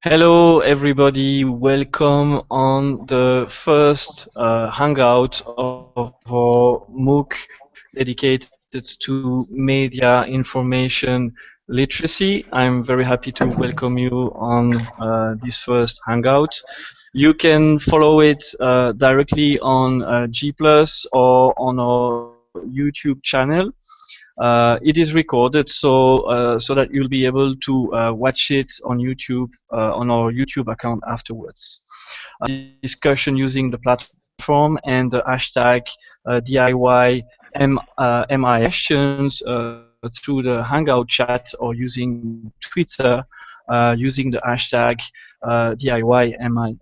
Hello everybody, welcome on the first Hangout of our MOOC dedicated to media information literacy. I'm very happy to welcome you on this first Hangout. You can follow it directly on G+ or on our YouTube channel. It is recorded so that you'll be able to watch it on YouTube on our YouTube account afterwards. Discussion using the platform and the hashtag DIY MI questions through the Hangout chat or using Twitter using the hashtag DIY MIL.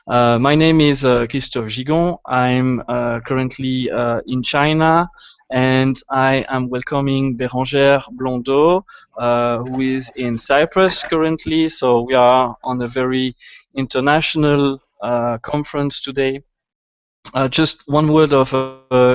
My name is Christophe Gigon. I'm currently in China, and I am welcoming Bérangère Blondeau, who is in Cyprus currently. So we are on a very international conference today. Just one word of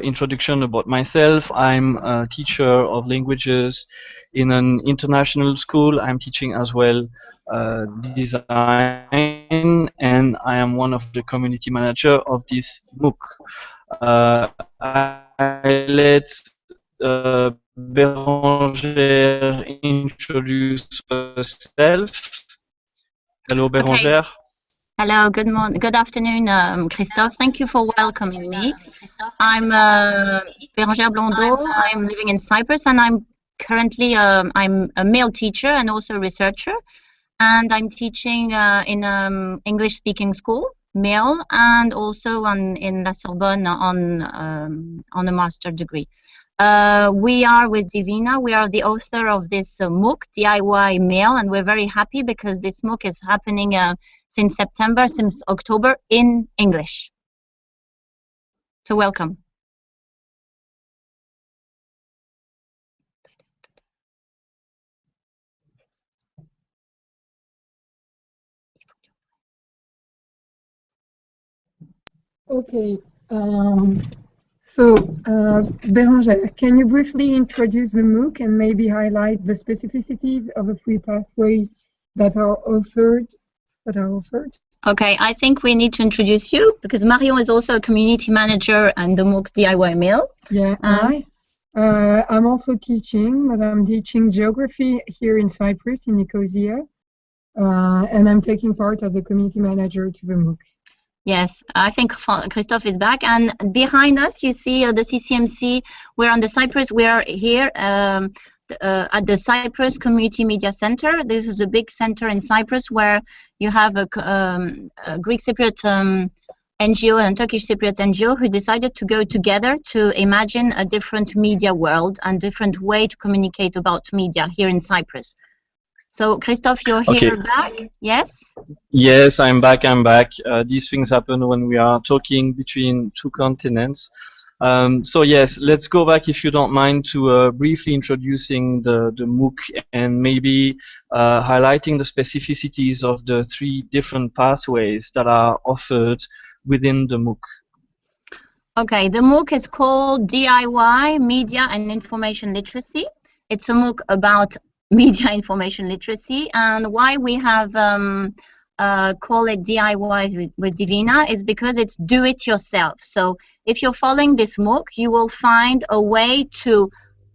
introduction about myself. I'm a teacher of languages in an international school. I'm teaching as well design, and I am one of the community manager of this MOOC. I let Bérangère introduce herself. Hello, Bérangère. Okay. Hello, good morning, good afternoon, Christophe. Thank you for welcoming me. I'm Bérangère Blondeau. I'm living in Cyprus, and I'm currently I'm a male teacher and also a researcher, and I'm teaching in English-speaking school, male, and also in La Sorbonne on a master degree. We are with Divina. We are the author of this MOOC DIY MIL, and we're very happy because this MOOC is happening since September, since October in English. So welcome. Okay. Bérangère, can you briefly introduce the MOOC and maybe highlight the specificities of the three pathways that are offered? Okay, I think we need to introduce you because Marion is also a community manager and the MOOC DIY MIL. Yeah, I'm also teaching, but I'm teaching geography here in Cyprus, in Nicosia, and I'm taking part as a community manager to the MOOC. Yes, I think Christophe is back, and behind us you see the CCMC. We're on the Cyprus. We are here at the Cyprus Community Media Center. This is a big center in Cyprus where you have a Greek Cypriot NGO and Turkish Cypriot NGO who decided to go together to imagine a different media world and different way to communicate about media here in Cyprus. So, Christophe, you're here back, yes? Yes, I'm back. These things happen when we are talking between two continents. So yes, let's go back, if you don't mind, to briefly introducing the MOOC and maybe highlighting the specificities of the three different pathways that are offered within the MOOC. Okay, the MOOC is called DIY Media and Information Literacy. It's a MOOC about media information literacy, and why we have call it DIY with Divina is because it's do it yourself. So if you're following this MOOC, you will find a way to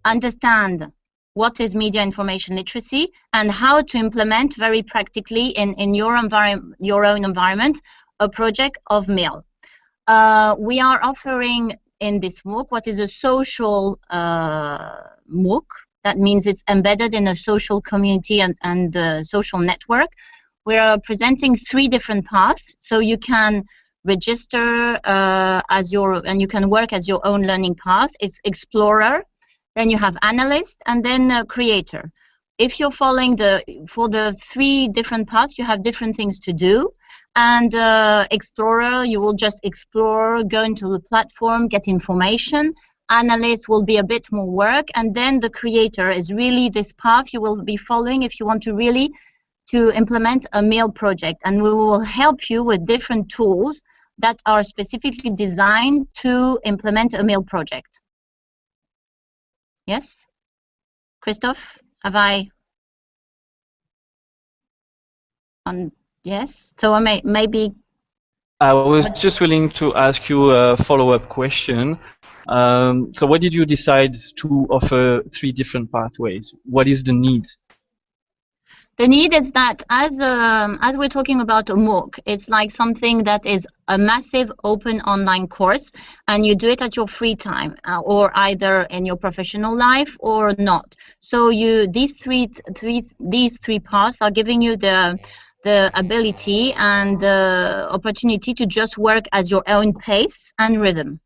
understand what is media information literacy and how to implement very practically in your own environment a project of MIL. We are offering in this MOOC what is a social MOOC. That means it's embedded in a social community and the social network. We are presenting three different paths, so you can register and you can work as your own learning path. It's explorer, then you have analyst, and then creator. If you're following for the three different paths, you have different things to do. And explorer, you will just explore, go into the platform, get information. Analyst will be a bit more work, and then the creator is really this path you will be following if you want to really implement a MIL project, and we will help you with different tools that are specifically designed to implement a MIL project. Yes? Christophe, have I Yes. So maybe. I was just willing to ask you a follow-up question. So why did you decide to offer 3 different pathways? What is the need? The need is that as we're talking about a MOOC, it's like something that is a massive open online course, and you do it at your free time, or either in your professional life or not. So these three paths are giving you the ability and the opportunity to just work at your own pace and rhythm.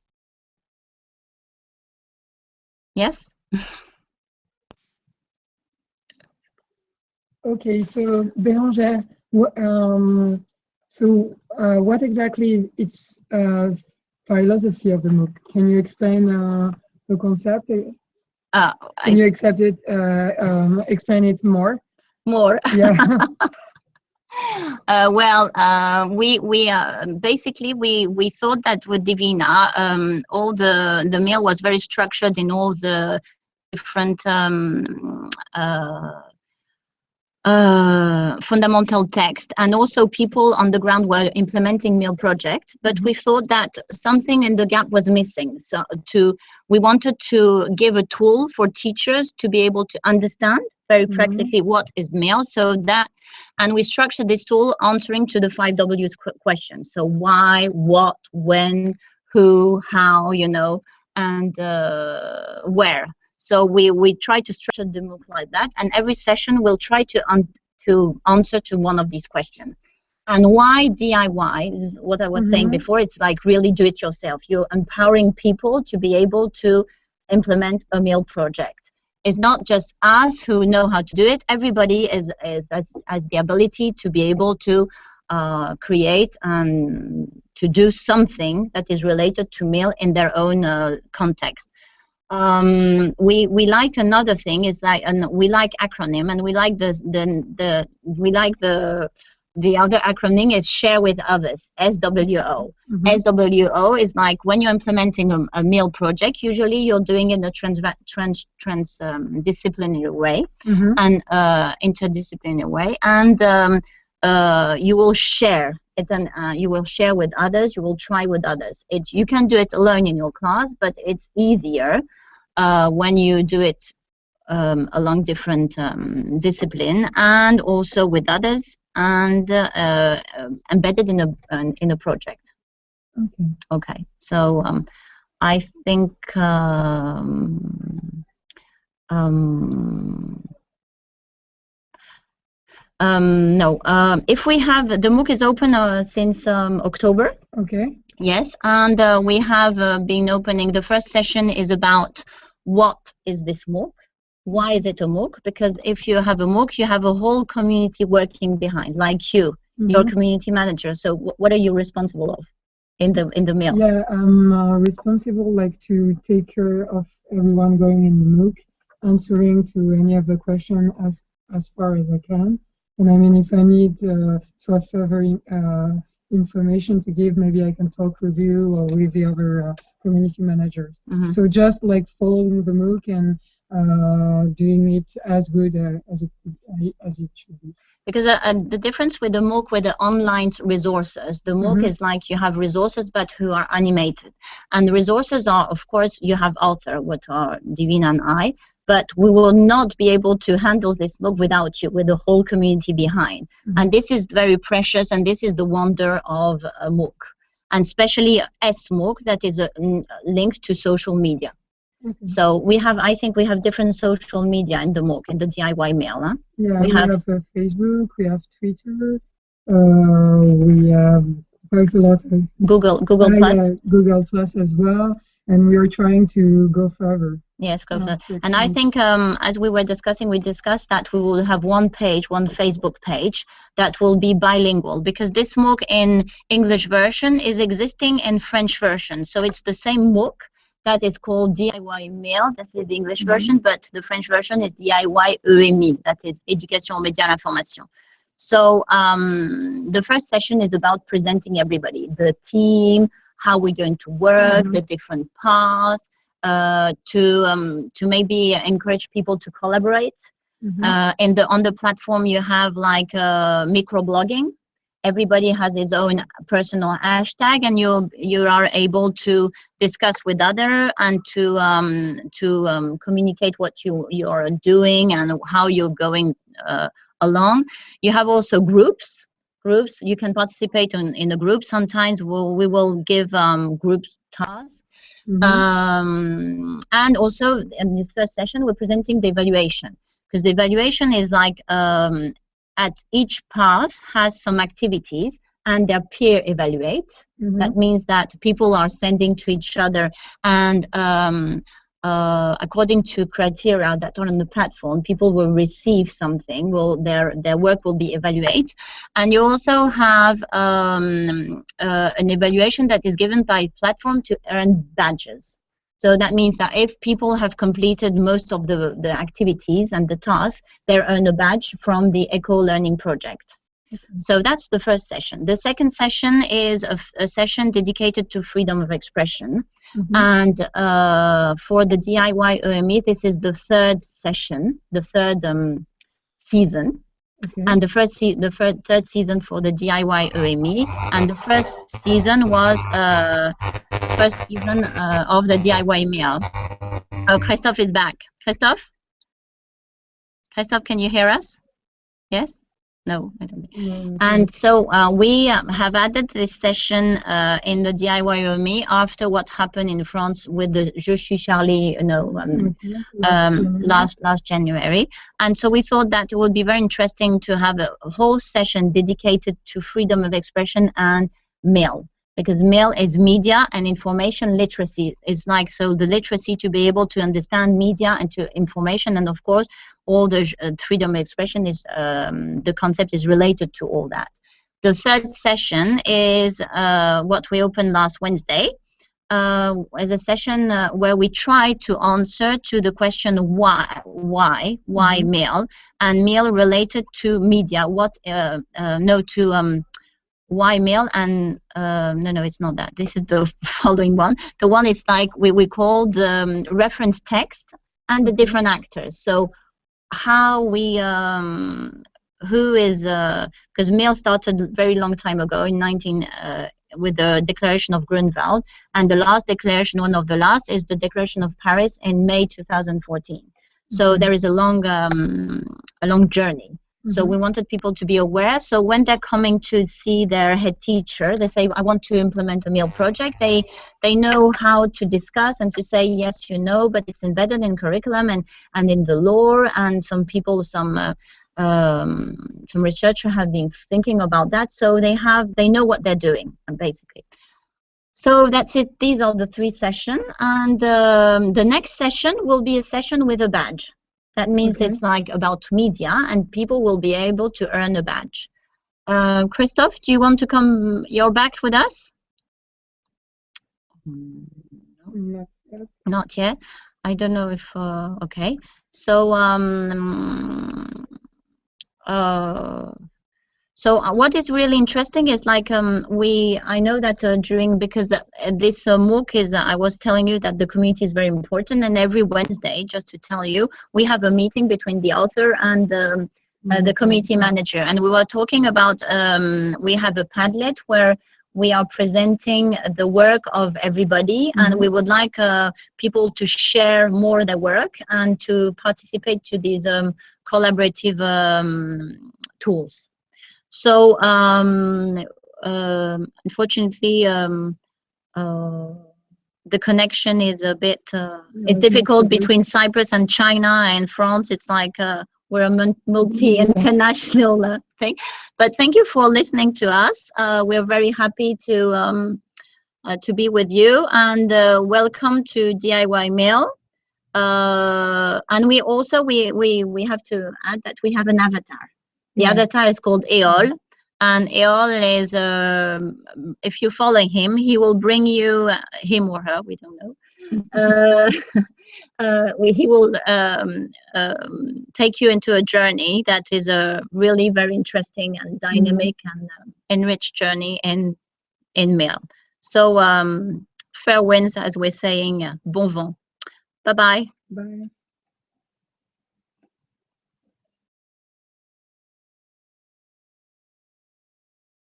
Yes. Okay, so Bérangère, what exactly is its philosophy of the MOOC? Can you explain the concept? Can you explain it more? More. Yeah. Basically we thought that with Divina, all the mail was very structured in all the different fundamental text, and also people on the ground were implementing mail project, but we thought that something in the gap was missing. So we wanted to give a tool for teachers to be able to understand very practically what is mail, and we structured this tool answering to the 5 W's questions. So why, what, when, who, how, and where. So we try to structure the MOOC like that, and every session we'll try to answer to one of these questions. And why DIY? This is what I was saying before. It's like really do it yourself. You're empowering people to be able to implement a mail project. It's not just us who know how to do it. Everybody has the ability to be able to create and to do something that is related to mail in their own context. We like another thing is like, and we like acronym, and we like the other acronym is share with others, SWO. SWO is like when you're implementing a mail project, usually you're doing it in a transdisciplinary way and interdisciplinary way, and you will share. You will share with others. You will try with others. You can do it alone in your class, but it's easier when you do it along different discipline and also with others and embedded in a project. Okay. So I think. No, if we have the MOOC is open since October. Okay. Yes, and we have been opening. The first session is about what is this MOOC? Why is it a MOOC? Because if you have a MOOC, you have a whole community working behind, like you, your community manager. So what are you responsible of in the mail? Yeah, I'm responsible to take care of everyone going in the MOOC, answering to any of the questions as far as I can. And I mean, if I need to have further information to give, maybe I can talk with you or with the other community managers. So just following the MOOC and doing it as good as it should be. Because the difference with the MOOC with the online resources, the MOOC is like you have resources but who are animated. And the resources are, of course, you have author, what are Divina and I, but we will not be able to handle this MOOC without you, with the whole community behind. And this is very precious, and this is the wonder of a MOOC. And especially S-MOOC that is linked to social media. So I think we have different social media in the MOOC, in the DIY mail. Huh? Yeah, we have Facebook, we have Twitter, we have quite a lot of Google Plus. Yeah, Google Plus as well, and we are trying to go further. Yes, go further. And I think as we were discussing, we discussed that we will have one Facebook page that will be bilingual, because this MOOC in English version is existing in French version. So it's the same MOOC that is called DIY Mail. This is the English version, but the French version is DIY EMI, that is Éducation aux médias à l'information. So the first session is about presenting everybody, the team, how we're going to work, the different paths, to maybe encourage people to collaborate. On the platform, you have like microblogging. Everybody has his own personal hashtag, and you are able to discuss with other and to communicate what you are doing and how you're going along. You have also groups. You can participate in a group. Sometimes we will give groups tasks. And also in this first session, we're presenting the evaluation, because the evaluation is like at each path has some activities and their peer evaluate. That means that people are sending to each other, and according to criteria that are on the platform, people will receive something. Their work will be evaluated, and you also have an evaluation that is given by platform to earn badges. So that means that if people have completed most of the activities and the tasks, they earn a badge from the eco-learning project. So that's the first session. The second session is a session dedicated to freedom of expression. And for the DIY EMI, this is the third session, the third season. And the third season for the DIY EMI. And the first season was first season of the DIY MIL. Oh, Christophe is back. Christophe, can you hear us? Yes? No, I don't think. And so we have added this session in the DIY EMI after what happened in France with the Je suis Charlie, last January. And so we thought that it would be very interesting to have a whole session dedicated to freedom of expression and MIL. Because MIL is media and information literacy. It's like, so the literacy to be able to understand media and to information, and of course, all the freedom of expression is, the concept is related to all that. The third session is what we opened last Wednesday, as a session where we try to answer to the question why MIL, and MIL related to media, why MIL, and no, it's not that. This is the following one. The one is like we call the reference text and the different actors. So how we who is because MIL started very long time ago in with the Declaration of Grunwald, and the last declaration, one of the last, is the Declaration of Paris in May 2014. So there is a long journey. So we wanted people to be aware. So when they're coming to see their head teacher, they say, I want to implement a MIL project. They know how to discuss and to say, yes, but it's embedded in curriculum and in the law. And some people, some researchers have been thinking about that. So they know what they're doing, basically. So that's it. These are the three sessions. And the next session will be a session with a badge. That means it's like about media, and people will be able to earn a badge. Christophe, do you want to come? You're back with us? Not yet. I don't know if. Okay. So what is really interesting is like I know that because this MOOC is I was telling you that the community is very important, and every Wednesday, just to tell you, we have a meeting between the author and the community manager, and we were talking about we have a Padlet where we are presenting the work of everybody, and we would like people to share more their work and to participate to these collaborative tools. So unfortunately, the connection is a bit it's difficult between Cyprus and China and France. It's like we're a multi-international thing. But thank you for listening to us. We're very happy to be with you, and welcome to DIY MIL. And we also we have to add that we have an avatar. The avatar is called Eol, and Eol is, if you follow him, he will bring you, him or her, we don't know, he will take you into a journey that is a really very interesting and dynamic and enriched journey in MIL. So fair winds, as we're saying, bon vent. Bye-bye. Bye.